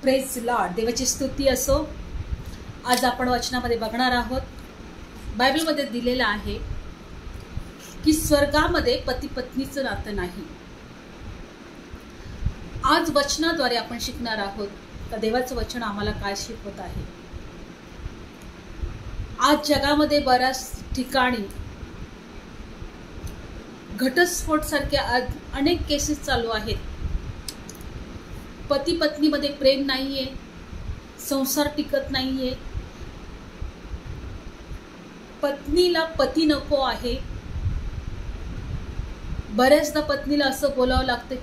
Praise Lord, देवाची स्तुती असो। आज आपण वचनामध्ये बघणार आहोत, बायबलमध्ये दिलेलं आहे की स्वर्गामध्ये पती पत्नीचं नातं नाही। आज वचनाद्वारे आपण शिकणार आहोत का देवाचं वचन आम्हाला काय शिकवत आहे। आज जगामध्ये बऱ्याच ठिकाणी घटस्फोट सारख्या अनेक केसेस चालू आहेत। पती पत्नीमध्ये प्रेम नाहीये, संसार टिकत नाहीये, पत्नीला पती नको आहे। बऱ्याचदा पत्नीला असं बोलावं लागतं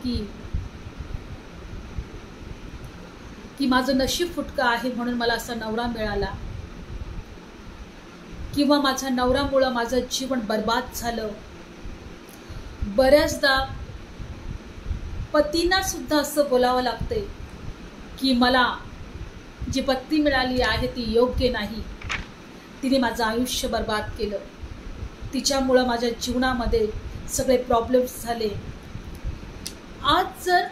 की माझं नशीब फुटकं आहे म्हणून मला असा नवरा मिळाला, किंवा माझ्या नवऱ्यामुळे माझं जीवन बर्बाद झालं। बऱ्याचदा पतींना सुद्धा असं बोलावं लागतंय की मला जी पत्नी मिळाली आहे ती योग्य नाही, तिने माझं आयुष्य बर्बाद केलं, तिच्यामुळं माझ्या जीवनामध्ये सगळे प्रॉब्लेम्स झाले। आज जर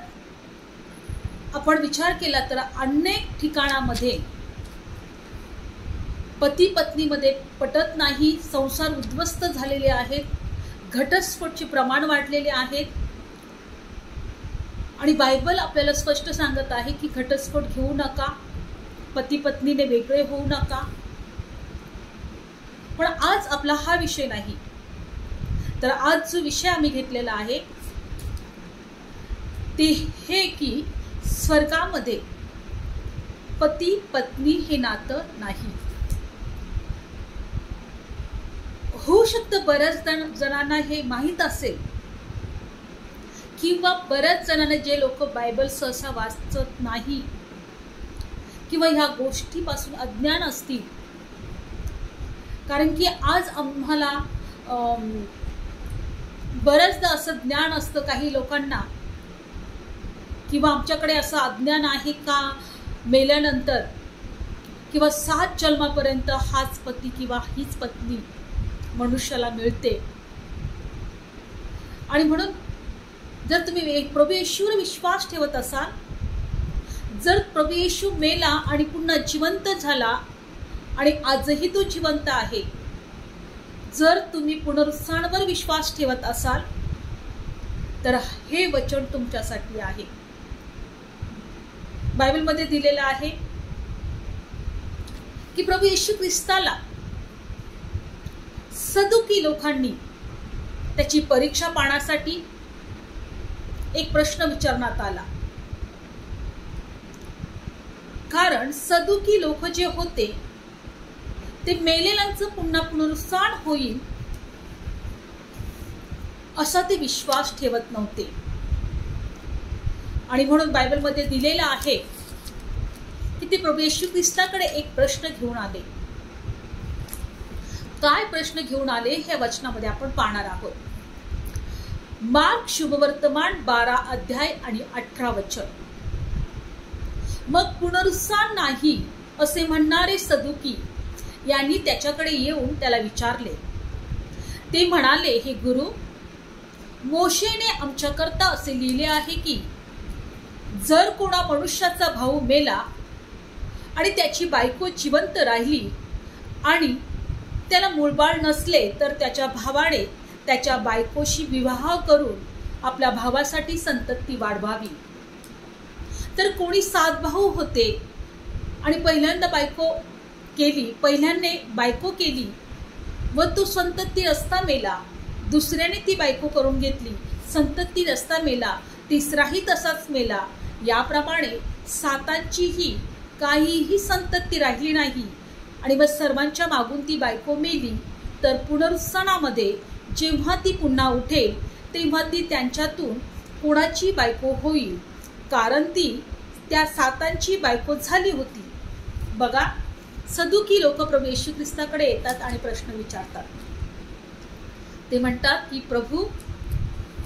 आपण विचार केला तर अनेक ठिकाणामध्ये पती पत्नीमध्ये पटत नाही, संसार उद्ध्वस्त झालेले आहेत, घटस्फोटचे प्रमाण वाढलेले आहेत। आणि बायबल आपल्याला स्पष्ट सांगत आहे की घटस्फोट घेऊ नका, पती पत्नीने वेगळे होऊ नका। पण आज आपला हा विषय नाही, तर आज जो विषय आम्ही घेतलेला आहे ते हे की स्वर्गामध्ये पती पत्नी हे नातं नाही। होऊ शकतं बऱ्याच जणांना हे माहीत असेल, किंवा बऱ्याच जणांना जे लोक बायबल सहसा वाचत नाही किंवा ह्या गोष्टीपासून अज्ञान असतील, कारण की आज आम्हाला बऱ्याचदा असं ज्ञान असतं काही लोकांना, किंवा आमच्याकडे असं अज्ञान आहे का मेल्यानंतर किंवा 7 जन्मापर्यंत हाच पती किंवा हीच पत्नी मनुष्याला मिळते। आणि म्हणून जर तुम्ही प्रभू येशूवर विश्वास ठेवत असाल, जर प्रभू येशू मेला आणि पुन्हा जिवंत झाला आणि आजही तो जिवंत आहे, जर तुम्ही पुनरुत्थानावर विश्वास ठेवत असाल तर हे वचन तुमच्यासाठी आहे। बायबलमध्ये दिलेलं आहे की प्रभू येशू ख्रिस्ताला सदुकी लोकांनी त्याची परीक्षा पाहण्यासाठी एक प्रश्न विचारण्यात आला, कारण सदुकी लोक जे होते ते मेलेल्यांचं पुन्हा पुनरुत्थान होईल असा ते विश्वास ठेवत नव्हते। आणि म्हणून बायबलमध्ये दिलेलं आहे की ते प्रभू येशू ख्रिस्ताकडे एक प्रश्न घेऊन आले। काय प्रश्न घेऊन आले हे वचनामध्ये आपण पाहणार आहोत। मार्क शुभवर्तमान 12 अध्याय आणि 18 वचन। मग पुनरुत्थान नाही असे म्हणणारे सदुकी यांनी त्याच्याकडे येऊन त्याला विचारले। ते म्हणाले, हे गुरु, मोशेने आमच्याकरता असे लिहिले आहे की जर कोणा मनुष्याचा भाऊ मेला आणि त्याची बायको जिवंत राहिली आणि त्याला मूलबाळ नसले तर त्याच्या भावाने त्याच्या बायकोशी विवाह करून आपल्या भावासाठी संतती वाढवावी। तर कोणी 7 भाऊ होते आणि पहिल्यांदा बायको केली व तो संतती रस्ता मेला, दुसऱ्याने ती बायको करून घेतली, संतती रस्ता मेला, तिसराही तसाच मेला, याप्रमाणे 7ंचीही काहीही संतती राहिली नाही। आणि मग सर्वांच्या मागून ती बायको मेली, तर पुनरुत्थानामध्ये जेव्हा ती पुन्हा उठेल तेव्हा ती त्यांच्यातून कोणाची बायको होईल, कारण ती त्या 7ंची बायको झाली होती। बघा, सदुकी लोक प्रभू येशू ख्रिस्ताकडे येतात आणि प्रश्न विचारतात। ते म्हणतात की प्रभू,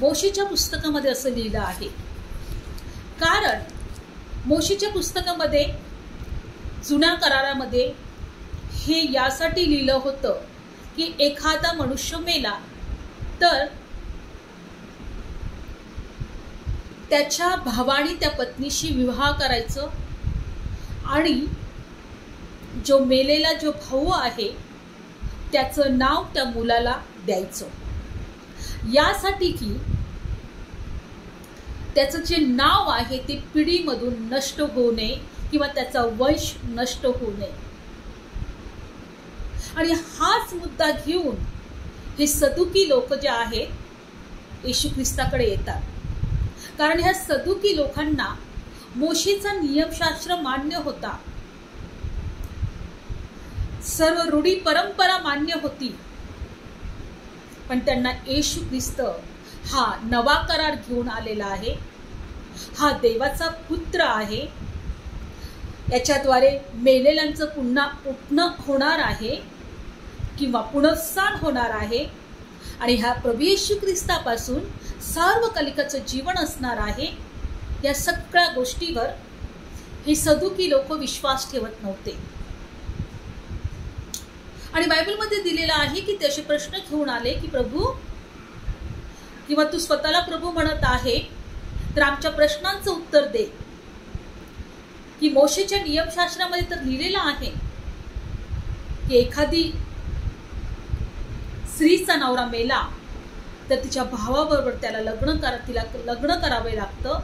मोशेच्या पुस्तकामध्ये असं लिहिलं आहे, कारण मोशेच्या पुस्तकामध्ये जुन्या करारामध्ये हे यासाठी लिहिलं होतं की एखादा मनुष्य मेला तर त्याच्या भावाने त्या पत्नीशी विवाह करायचं आणि जो मेलेला जो भाऊ आहे त्याचं नाव त्या मुलाला द्यायचं, यासाठी की त्याचं जे नाव आहे ते पिढीमधून नष्ट होऊ नये किंवा त्याचा वंश नष्ट होऊ नये. आणि हाच मुद्दा घेऊन हे सदुकी लोक जे आहेत येशू ख्रिस्ताकडे येतात. कारण ह्या सदुकी लोकांना मोशेचा नियमशास्त्र मान्य होता, सर्व रूढी परंपरा मान्य होती, पण त्यांना येशू ख्रिस्त हा नवा करार घेऊन आलेला आहे, हा देवाचा पुत्र आहे, याच्याद्वारे मेलेल्यांचं पुन्हा उठणं होणार आहे किंवा पुनरुत्थान होणार आहे आणि ह्या प्रभू येशू ख्रिस्तापासून सार्वकालिकाचं जीवन असणार आहे. या सगळ्या गोष्टीवर हे सदुकी लोक विश्वास ठेवत नव्हते. आणि बायबलमध्ये दिलेलं आहे की त्याचे प्रश्न घेऊन आले की प्रभू, किंवा तू स्वतःला प्रभू म्हणत आहे तर आमच्या प्रश्नांचं उत्तर दे, की मोशेच्या नियमशास्त्रामध्ये तर लिहिलेलं आहे की एखादी स्त्रीचा नवरा मेला तर तिच्या भावाबरोबर तिला लग्न करावे लागतं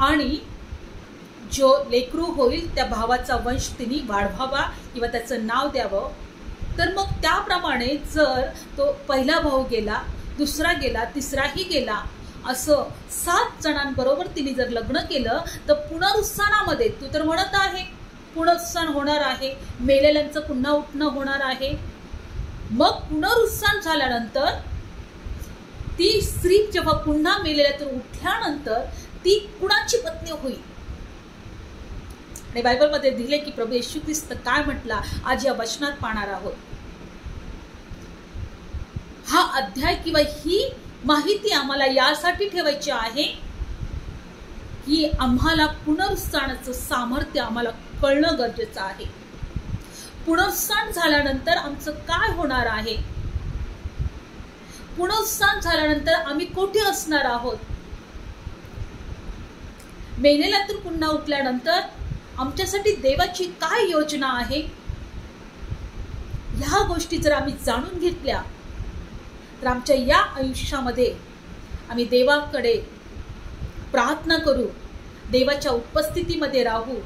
आणि जो लेकरू होईल त्या भावाचा वंश तिने वाढवावा किंवा त्याचं नाव द्यावं. तर मग त्याप्रमाणे जर तो पहिला भाऊ गेला, दुसरा गेला, तिसराही गेला, असं 7 जणांबरोबर तिने जर लग्न केलं तर पुनरुत्थानामध्ये तू तर म्हणत आहे पुनरुत्थान होणार आहे, मेलेल्यांचं पुन्हा उठणं होणार आहे. मग पुनरुत्थान झाल्यानंतर ती स्त्री जेव्हा पुन्हा मेलेल्यातून उठल्यानंतर ती कुणाची पत्नी होईल? आणि बायबलमध्ये दिले की प्रभू येशू ख्रिस्त काय म्हटला आज या वचनात पाहणार आहोत. हा अध्याय किंवा ही माहिती आम्हाला यासाठी ठेवायची आहे की आम्हाला पुनरुत्थानाचं सामर्थ्य आम्हाला कळणं गरजेचं आहे. पुनरुत्थान झाल्यानंतर आमचं काय होणार आहे, पुनरुत्थान झाल्यानंतर आम्ही कुठे असणार आहोत, मेलेल्यातून पुन्हा उठल्यानंतर आमच्यासाठी देवाची काय योजना आहे, ह्या गोष्टी जर आम्ही जाणून घेतल्या तर आमच्या या आयुष्यामध्ये आम्ही देवाकडे प्रार्थना करू, देवाच्या उपस्थितीमध्ये राहू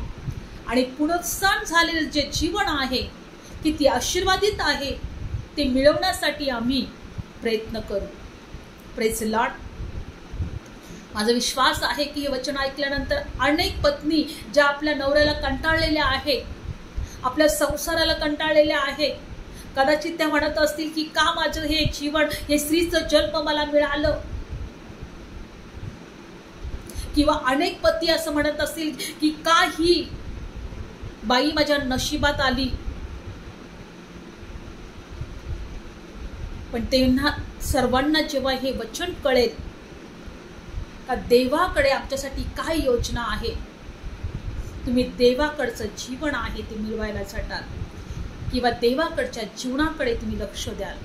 आणि पुनरुत्थान झालेलं जे जीवन आहे किती आशीर्वादित आहे ते मिळवण्यासाठी आम्ही प्रयत्न करू. Praise Lord. माझा विश्वास आहे की हे वचन ऐकल्यानंतर अनेक पत्नी ज्या आपल्या नवऱ्याला कंटाळलेल्या आहेत, आपल्या संसाराला कंटाळलेल्या आहेत, कदाचित त्या म्हणत असतील की का माझं हे जीवन, हे स्त्रीचं जन्म मला मिळालं, किंवा अनेक पती असं म्हणत असतील की का ही बाई माझ्या नशिबात आली. पण त्यांना सर्वांना जेव्हा हे वचन कळेल का देवाकडे आमच्यासाठी काय योजना आहे, तुम्ही देवाकडचं जीवन आहे ते मिळवायला जाताल किंवा देवाकडच्या जीवनाकडे तुम्ही लक्ष द्याल.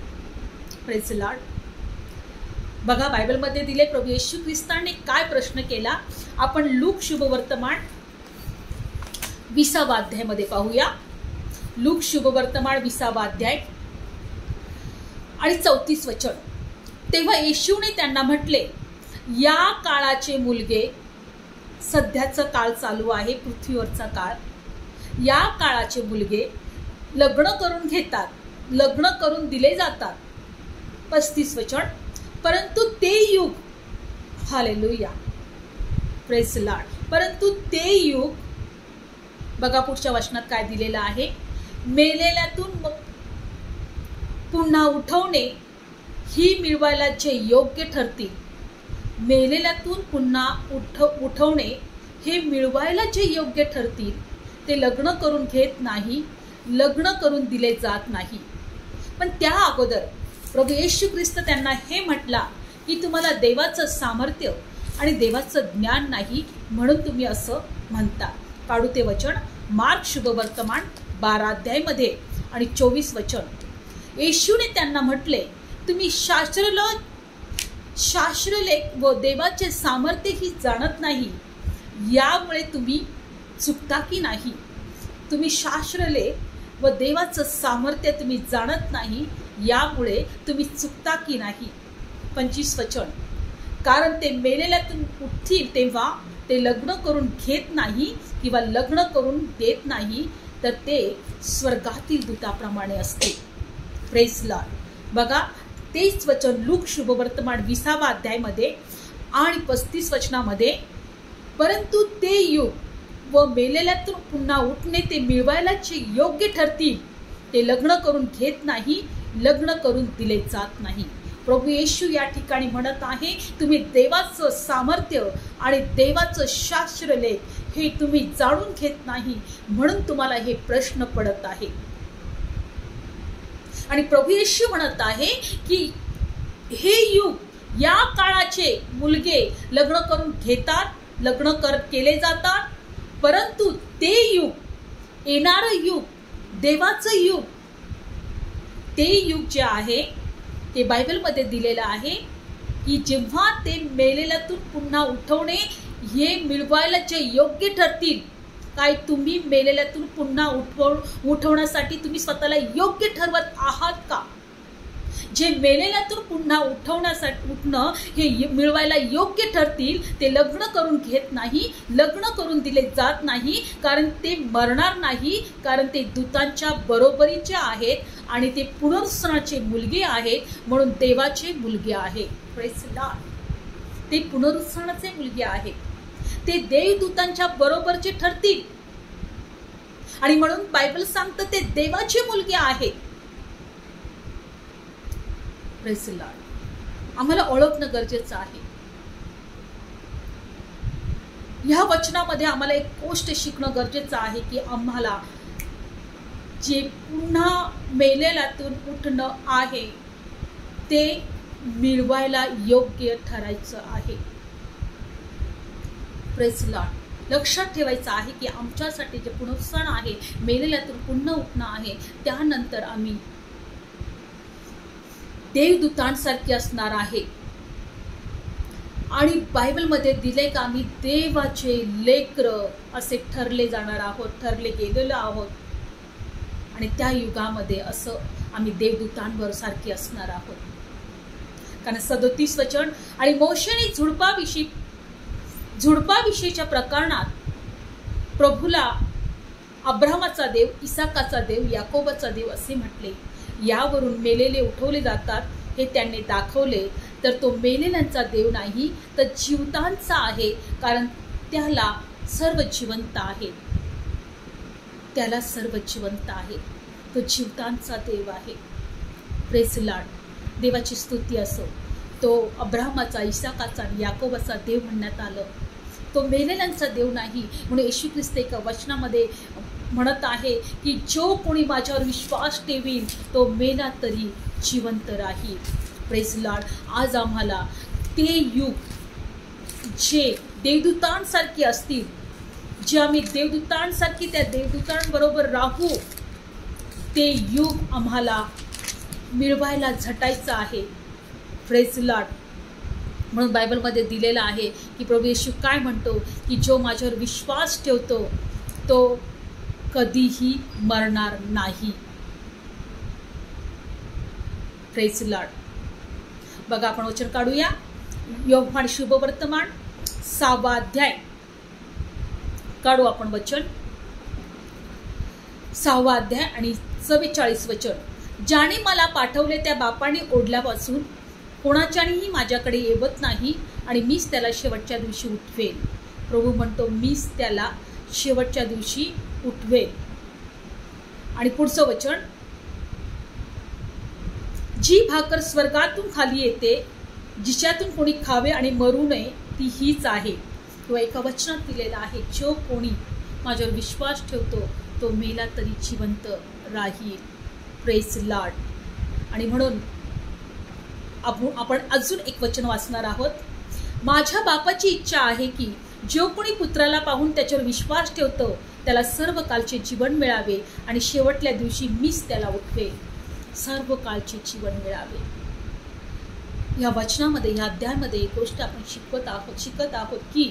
Praise Lord. बघा बायबलमध्ये दिले प्रभू येशू ख्रिस्ताने काय प्रश्न केला. आपण लूक शुभवर्तमान 20 अध्यायामध्ये पाहूया. लूक शुभवर्तमान 20 अध्याय आणि 34 वचन. तेव्हा येशूने त्यांना म्हटले, या काळाचे मुलगे, सध्याचा काळ चालू आहे पृथ्वीवरचा काळ, या काळाचे मुलगे लग्न करून घेतात, लग्न करून दिले जातात. 35 वचन. परंतु ते युग, हालेलुया, प्रेज लॉर्ड, परंतु ते युग, बघा पुढच्या वचनात काय दिलेलं आहे, मेलेल्यातून पुन्हा उठवणे ही मिळवायला जे योग्य ठरतील, मेलेल्यातून पुन्हा उठवणे हे मिळवायला जे योग्य ठरतील ते लग्न करून घेत नाही, लग्न करून दिले जात नाही. पण त्या अगोदर प्रभू येशू ख्रिस्त त्यांना हे म्हटला की तुम्हाला देवाचं सामर्थ्य आणि देवाचं ज्ञान नाही म्हणून तुम्ही असं म्हणता. काढू ते वचन मार्क शुभवर्तमान 12 अध्यायमध्ये आणि 24 वचन. येशूने त्यांना म्हटले, तुम्ही शास्त्रलेख व देवाचे सामर्थ्य ही जाणत नाही, यामुळे तुम्ही चुकता की नाही, तुम्ही शास्त्रले व देवाचं सामर्थ्य तुम्ही जाणत नाही, यामुळे तुम्ही चुकता की नाही. 25 वचन, कारण ते मेलेल्यातून उठतील तेव्हा ते लग्न करून घेत नाही किंवा लग्न करून देत नाही, तर ते स्वर्गातील दूताप्रमाणे असते. Praise Lord. बघा, तेच वचन लूक शुभवर्तमान 20 अध्यायामध्ये आणि 35 वचनामध्ये, परंतु ते युग व मेलेल्यातून पुन्हा उठणे ते मिळवायला जे योग्य ठरतील ते लग्न करून घेत नाही, लग्न करून दिले जात नाही. प्रभू येशू या ठिकाणी म्हणत आहे, तुम्ही देवाचं सामर्थ्य आणि देवाचं शास्त्रलेख हे तुम्ही जाणून घेत नाही, म्हणून तुम्हाला हे प्रश्न पडत आहे. आणि प्रभू येशू म्हणत आहे की हे युग, या काळाचे मुलगे लग्न करून घेतात, केले जातात, परंतु ते युग, येणारं युग, देवाचं युग, ते युग जे आहे ते बायबलमध्ये दिलेलं आहे की जेव्हा ते मेलेल्यातून पुन्हा उठवणे हे मिळवायला जे योग्य ठरतील. काय तुम्ही मेलेल्यातून पुन्हा उठवण्यासाठी तुम्ही स्वतःला योग्य ठरवत आहात का? जे मेलेल्यातून पुन्हा उठणं हे मिळवायला योग्य ठरतील ते लग्न करून घेत नाही, लग्न करून दिले जात नाही, कारण ते मरणार नाही, कारण ते दूतांच्या बरोबरीचे आहेत आणि ते पुनरुत्थानाचे मुलगे आहेत, म्हणून देवाचे मुलगे आहेत. Praise Lord. ते पुनरुत्थानाचे मुलगे आहेत, ते देवदूतांच्या बरोबरचे ठरतील आणि म्हणून बायबल सांगतं ते देवाचे मुलगे आहेत. Praise Lord. आम्हाला ओळखणं गरजेचं आहे. ह्या वचनामध्ये आम्हाला एक गोष्ट शिकणं गरजेचं आहे की आम्हाला जे पुन्हा मेलेल्यातून उठणं आहे ते मिळवायला योग्य ठरायचं आहे. Praise Lord. लक्षात ठेवायचं आहे की आमच्यासाठी जे पुनरुत्थान आहे, मेलेल्यातून पुन्हा उठणं आहे, त्यानंतर आम्ही देवदूतांसारखे असणार आहे. आणि बायबलमध्ये दिले का आम्ही देवाचे लेकरं असे ठरले जाणार आहोत, ठरले गेलेलो आहोत. आणि त्या युगामध्ये असं आम्ही देवदूतांवर सारखे असणार आहोत. कारण 37 वचन, आणि मोशेने झुडपाविषयीच्या प्रकरणात प्रभूला अब्राहमाचा देव, इसाकाचा देव, याकोबाचा देव असे म्हटले. यावरून मेलेले उठवले जातात हे त्यांनी दाखवले. तर तो मेलेल्यांचा देव नाही तर जिवंतांचा आहे, कारण त्याला सर्व जिवंत आहे. त्याला सर्व जिवंत आहे. तो जिवंतांचा देव आहे. Praise Lord. देवाची स्तुती असो. तो अब्राहमाचा, इसाकाचा आणि याकोबाचा देव म्हणण्यात आलं. तो मेलेल्यांचा देव नाही. म्हणून येशू ख्रिस्त एका वचनामध्ये म्हणत आहे की जो कोणी माझ्यावर विश्वास ठेवील तो मेला तरी जिवंत राहील. Praise Lord. आज आम्हाला ते युग जे देवदूतांसारखे असतील, जे आम्ही देवदूतांसारखी त्या देवदूतांबरोबर राहू, ते युग आम्हाला मिळवायला झटायचं आहे. Praise Lord. म्हणून बायबलमध्ये दिलेलं आहे की प्रभू येशू काय म्हणतो की जो माझ्यावर विश्वास ठेवतो तो कधीही मरणार नाही. Praise Lord. बघा, आपण वचन काढूया. योहान शुभवर्तमान 6 अध्याय काढू आपण वचन. 6 अध्याय आणि 44 वचन. ज्याने मला पाठवले त्या बापाने ओढल्यापासून कोणाच्यानेही माझ्याकडे येवत नाही आणि मीच त्याला शेवटच्या दिवशी उठवेल. प्रभू म्हणतो मीच त्याला शेवटच्या दिवशी उठवेल. आणि पुढचं वचन, जी भाकर स्वर्गातून खाली येते, जिच्यातून कोणी खावे आणि मरू नये, ती हीच आहे. किंवा एका वचनात दिलेला आहे, जो कोणी माझ्यावर विश्वास ठेवतो तो मेला तरी जिवंत राहील. Praise Lord. आणि म्हणून आपण अजून एक वचन वाचणार आहोत. माझ्या बापाची इच्छा आहे की जो कोणी पुत्राला पाहून त्याच्यावर विश्वास ठेवतो त्याला सर्व कालचे जीवन मिळावे आणि शेवटल्या दिवशी मीच त्याला उठवे. सर्व कालचे जीवन मिळावे. या वचनामध्ये, या अध्यायामध्ये एक गोष्ट आपण शिकत आहोत की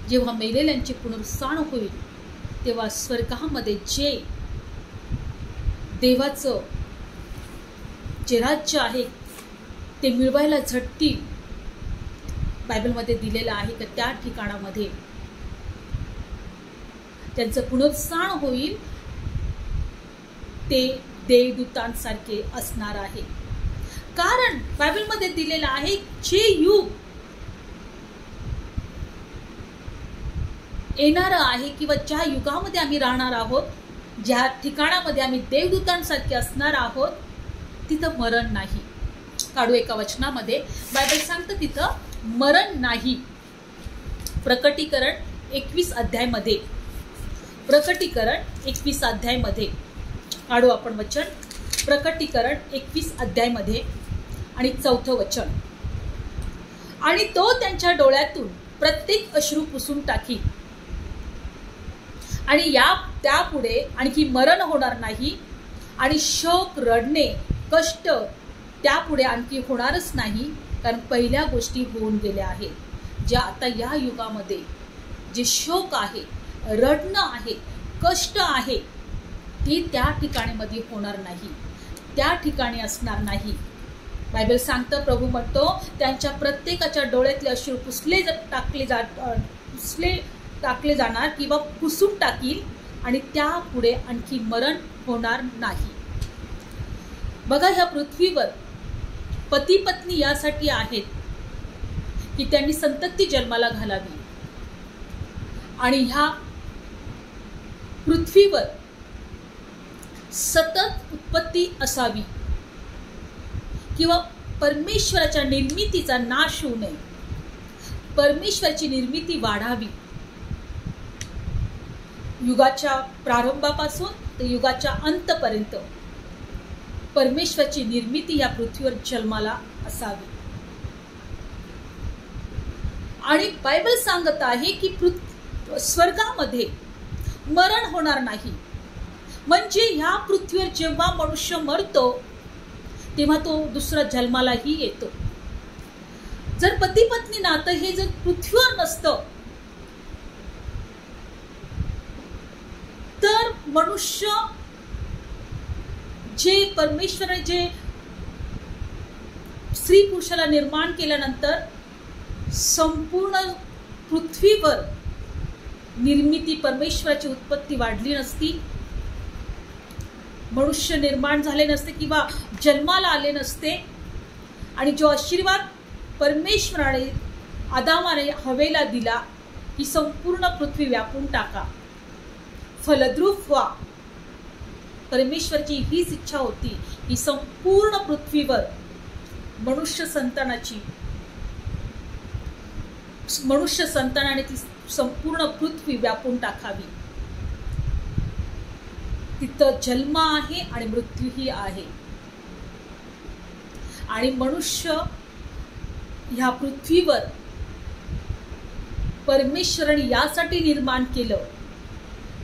जेव्हा मेलेल्यांचे पुनरुत्थान होईल तेव्हा स्वर्गामध्ये जे देवाचं जे राज्य आहे ते मिळवायला झटतील. बायबलमध्ये दिलेलं आहे की त्या ठिकाणामध्ये त्यांचं पुनरुत्थान होईल, ते देवदूतांसारखे असणार आहे. कारण बायबलमध्ये दिलेलं आहे जे युग येणार आहे किंवा ज्या युगामध्ये आम्ही राहणार आहोत, ज्या ठिकाणामध्ये आम्ही देवदूतांसारखे असणार आहोत, तिथं मरण नाही. काढू एका वचनामध्ये बायबल सांगतं तिथं मरण नाही. प्रकटीकरण 21 अध्यायमध्ये, प्रकटीकरण 21 अध्यायमध्ये काढू आपण वचन. प्रकटीकरण 21 अध्यायमध्ये आणि 4थं वचन. आणि तो त्यांच्या डोळ्यातून प्रत्येक अश्रू पुसून टाकी आणि त्यापुढे आणखी मरण होणार नाही आणि शोक, रडणे, कष्ट त्यापुढे आणखी होणारच नाही, कारण पहिल्या गोष्टी होऊन गेल्या आहेत. ज्या आता या युगामध्ये जे शोक आहे, रडणं आहे, कष्ट आहे, ते त्या ठिकाणीमध्ये होणार नाही, त्या ठिकाणी असणार नाही. बायबल सांगतं, प्रभू म्हणतो त्यांच्या प्रत्येकाच्या डोळ्यातले अश्रू टाकले जाणार किंवा पुसून टाकील आणि त्यापुढे आणखी मरण होणार नाही. बघा, ह्या पृथ्वीवर पती पत्नी यासाठी आहेत की त्यांनी संतती जन्माला घालावी आणि ह्या पृथ्वीवर सतत उत्पत्ती असावी किंवा परमेश्वराच्या निर्मितीचा नाश होऊ नये, परमेश्वराची निर्मिती वाढावी. युगाच्या प्रारंभापासून ते युगाच्या अंतपर्यंत परमेश्वराची निर्मिती या पृथ्वीवर जन्माला असावी. आणि बायबल सांगत आहे की स्वर्गामध्ये मरण होणार नाही. म्हणजे ह्या पृथ्वीवर जेव्हा मनुष्य मरतो तेव्हा तो दुसरा जन्मालाही येतो. जर पती पत्नी नातं हे जर पृथ्वीवर नसतं तर मनुष्य जे परमेश्वराने जे स्त्री पुरुषाला निर्माण केल्यानंतर संपूर्ण पृथ्वीवर निर्मिती, परमेश्वराची उत्पत्ती वाढली नसती, मनुष्य निर्माण झाले नसते किंवा जन्माला आले नसते. आणि जो आशीर्वाद परमेश्वराने आदामाने हवेला दिला की संपूर्ण पृथ्वी व्यापून टाका, फलद्रूप व्हा, परमेश्वरची हीच इच्छा होती की संपूर्ण पृथ्वीवर मनुष्य संतानाने ती संपूर्ण पृथ्वी व्यापून टाकावी. तिथं जन्म आहे आणि मृत्यूही आहे. आणि मनुष्य ह्या पृथ्वीवर परमेश्वराने यासाठी निर्माण केलं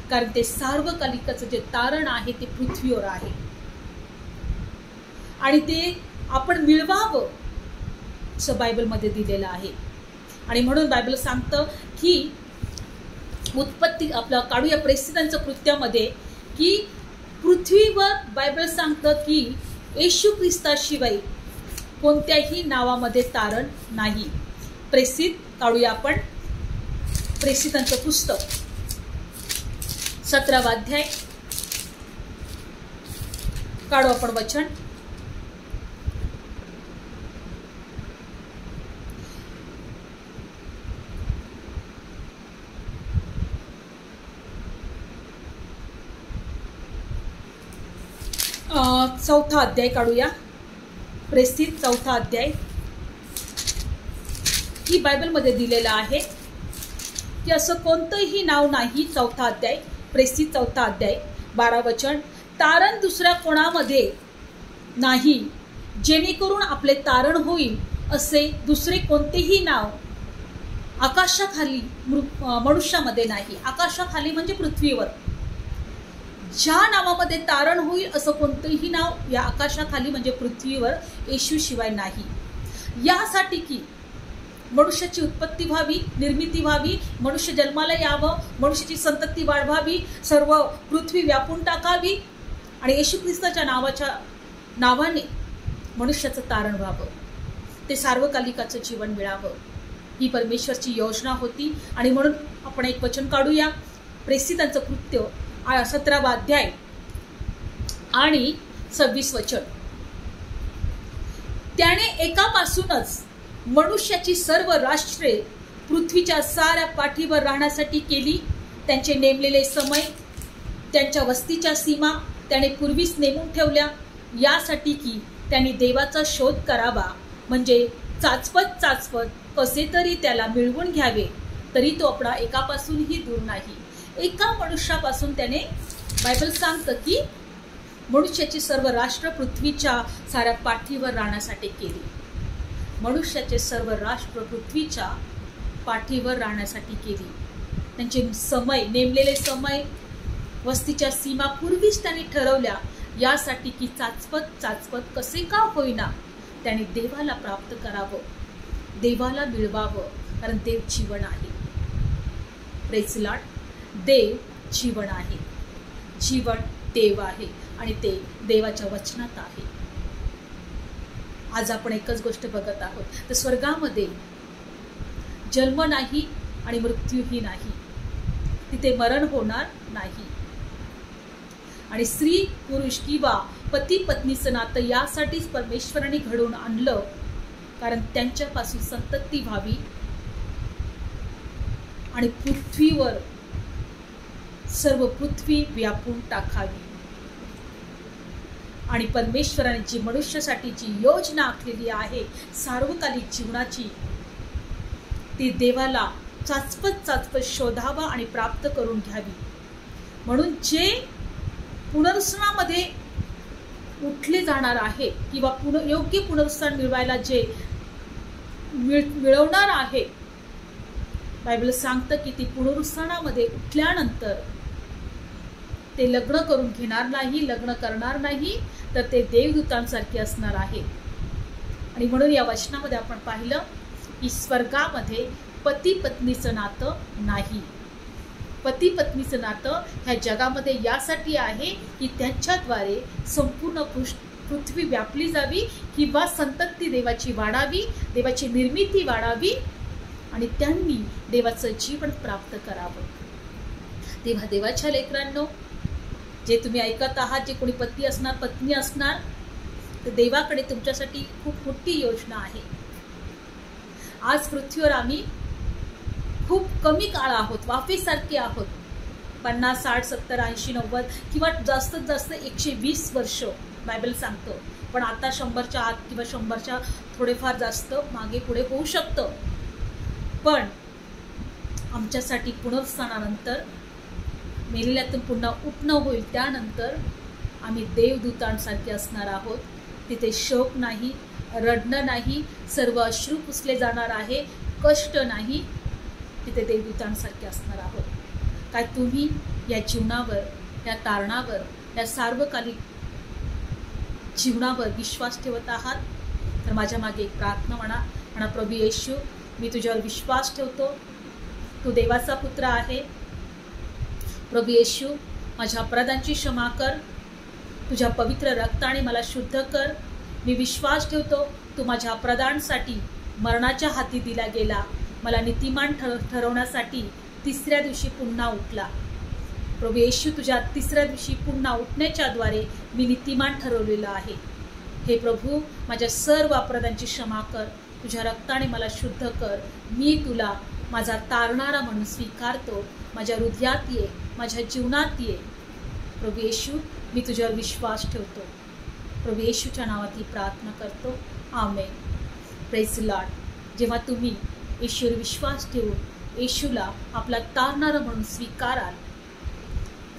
कारण ते सार्वकालिकाचं जे तारण आहे ते पृथ्वीवर आहे आणि ते आपण मिळवावं असं बायबलमध्ये दिलेलं आहे. आणि म्हणून बायबल सांगतं की उत्पत्ती आपलं काढूया प्रेसिडांच्या कृत्यामध्ये की पृथ्वीवर बायबल सांगतं की येशू ख्रिस्ताशिवाय कोणत्याही नावामध्ये तारण नाही. प्रेसित काढूया आपण प्रेसिडांचं पुस्तक 17वा अध्याय काढू आपण वचन. चौथा अध्याय काढूया. प्रेसित 4था अध्याय ही बायबलमध्ये दिलेलं आहे की असं कोणतंही नाव नाही. 4था अध्याय प्रेसित 4था अध्याय 12 वचन. तारण दुसऱ्या कोणामध्ये नाही जेणेकरून आपले तारण होईल असे दुसरे कोणतेही नाव आकाशाखाली मनुष्यामध्ये नाही. आकाशाखाली म्हणजे पृथ्वीवर ज्या नावामध्ये तारण होईल असं कोणतंही नाव या आकाशाखाली म्हणजे पृथ्वीवर येशू शिवाय नाही. यासाठी की मनुष्याची उत्पत्ती व्हावी, निर्मिती व्हावी, मनुष्य जन्माला यावं, मनुष्याची संतती वाढवावी, सर्व पृथ्वी व्यापून टाकावी आणि येशू ख्रिस्ताच्या नावाने मनुष्याचं तारण व्हावं, ते सार्वकालिकाचं जीवन मिळावं, ही परमेश्वरची योजना होती. आणि म्हणून आपण एक वचन काढूया. प्रेषितांचं कृत्य 17वा अध्याय आणि 26 वचन. त्याने एकापासूनच मनुष्याची सर्व राष्ट्रे पृथ्वीच्या साऱ्या पाठीवर राहण्यासाठी केली. त्यांचे नेमलेले समय, त्यांच्या वस्तीच्या सीमा त्याने पूर्वीच नेमून ठेवल्या, यासाठी की त्यांनी देवाचा शोध करावा, म्हणजे चाचपत कसे तरी त्याला मिळवून घ्यावे. तरी तो आपला एकापासूनही दूर नाही. एका मनुष्यापासून त्याने, बायबल सांगतं की मनुष्याची सर्व राष्ट्र पृथ्वीच्या साऱ्या पाठीवर राहण्यासाठी केली. मनुष्याचे सर्व राष्ट्र पृथ्वीच्या पाठीवर राहण्यासाठी केली. त्यांचे समय, नेमलेले समय, वस्तीच्या सीमा पूर्वीच त्यांनी ठरवल्या, यासाठी की चाचपत कसे का होईना त्याने देवाला प्राप्त करावं, देवाला मिळवावं, कारण देव जीवन आहे. Praise Lord. देव जीवन आहे, जीवन देव आहे आणि ते देवाच्या वचनात आहे. आज आपण एकच गोष्ट बघत आहोत, तर स्वर्गामध्ये जन्म नाही आणि मृत्यूही नाही, तिथे मरण होणार नाही. आणि स्त्री पुरुष किंवा पती पत्नीचं नातं यासाठीच परमेश्वराने घडवून आणलं, कारण त्यांच्यापासून संतती व्हावी आणि पृथ्वीवर सर्व पृथ्वी व्यापून टाकावी. आणि परमेश्वराने जी मनुष्यासाठी जी योजना आखलेली आहे सार्वकालिक जीवनाची, ती देवाला चाचपत शोधावा आणि प्राप्त करून घ्यावी. म्हणून जे पुनरुत्थानामध्ये उठले जाणार आहे किंवा योग्य पुनरुत्थान मिळवायला जे मिळवणार आहे, बायबल सांगतं की ती पुनरुत्थानामध्ये उठल्यानंतर ते लग्न करून घेणार नाही, लग्न करणार नाही, तर ते देवदूतांसारखे असणार आहे. आणि म्हणून या वचनामध्ये आपण पाहिलं की स्वर्गामध्ये पती पत्नीचं नातं नाही. पती पत्नीचं नातं ह्या जगामध्ये यासाठी आहे की त्यांच्याद्वारे संपूर्ण पृथ्वी व्यापली जावी किंवा संतती देवाची वाढावी, देवाची निर्मिती वाढावी आणि त्यांनी देवाचं जीवन प्राप्त करावं. तेव्हा देवाच्या लेकरांनो, जे तुम्ही ऐकत आहात, जे कोणी पती असणार, पत्नी असणार, तर देवाकडे तुमच्यासाठी खूप मोठी योजना आहे. आज पृथ्वीवर आम्ही खूप कमी काळ आहोत, वाफेसारखे आहोत. 50, 60, 70, 80, 90 किंवा जास्तीत जास्त 120 वर्ष बायबल सांगतो. पण आता 100च्या आत किंवा 100च्या थोडेफार जास्त मागे पुढे होऊ शकतं. पण आमच्यासाठी पुनरुत्थानानंतर, मेलेल्यातून पुन्हा उठणं होईल, त्यानंतर आम्ही देवदूतांसारखे असणार आहोत. तिथे शोक नाही, रडणं नाही, सर्व अश्रू पुसले जाणार आहे, कष्ट नाही, तिथे देवदूतांसारखे असणार आहोत. काय तुम्ही या जीवनावर, या तारणावर, या सार्वकालिक जीवनावर विश्वास ठेवत आहात? तर माझ्या मागे एक प्रार्थना म्हणा, प्रभू येशू, मी तुझ्यावर विश्वास ठेवतो, तू देवाचा पुत्र आहे. प्रभू येशू, माझ्या अपराधांची क्षमा कर, तुझ्या पवित्र रक्ताने मला शुद्ध कर. मी विश्वास ठेवतो तू माझ्या अपराधांसाठी मरणाच्या हाती दिला गेला, मला नीतिमान ठरवण्यासाठी तिसऱ्या दिवशी पुन्हा उठला. प्रभू येशू, तुझ्या तिसऱ्या दिवशी पुन्हा उठण्याच्याद्वारे मी नीतिमान ठरवलेलं आहे. हे प्रभू, माझ्या सर्व अपराधांची क्षमा कर, तुझ्या रक्ताने मला शुद्ध कर. मी तुला माझा तारणारा म्हणून स्वीकारतो. माझ्या हृदयात ये, माझ्या जीवनात ये. प्रभू येशू, मी तुझ्यावर विश्वास ठेवतो. प्रभू येशूच्या नावात ही प्रार्थना करतो. आमेन. Praise Lord. जेव्हा तुम्ही येशूवर विश्वास ठेवून येशूला आपला तारणारा म्हणून स्वीकाराल,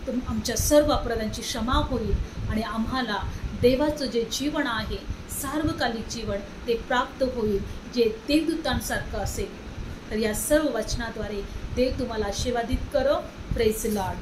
तर आमच्या सर्व अपराधांची क्षमा होईल आणि आम्हाला देवाचं जे जीवन आहे, सार्वकालिक जीवन, ते प्राप्त होईल, जे देवदूतांसारखं असेल. तर या सर्व वचनाद्वारे देव तुम्हाला आशीर्वादित करो. Praise Lord.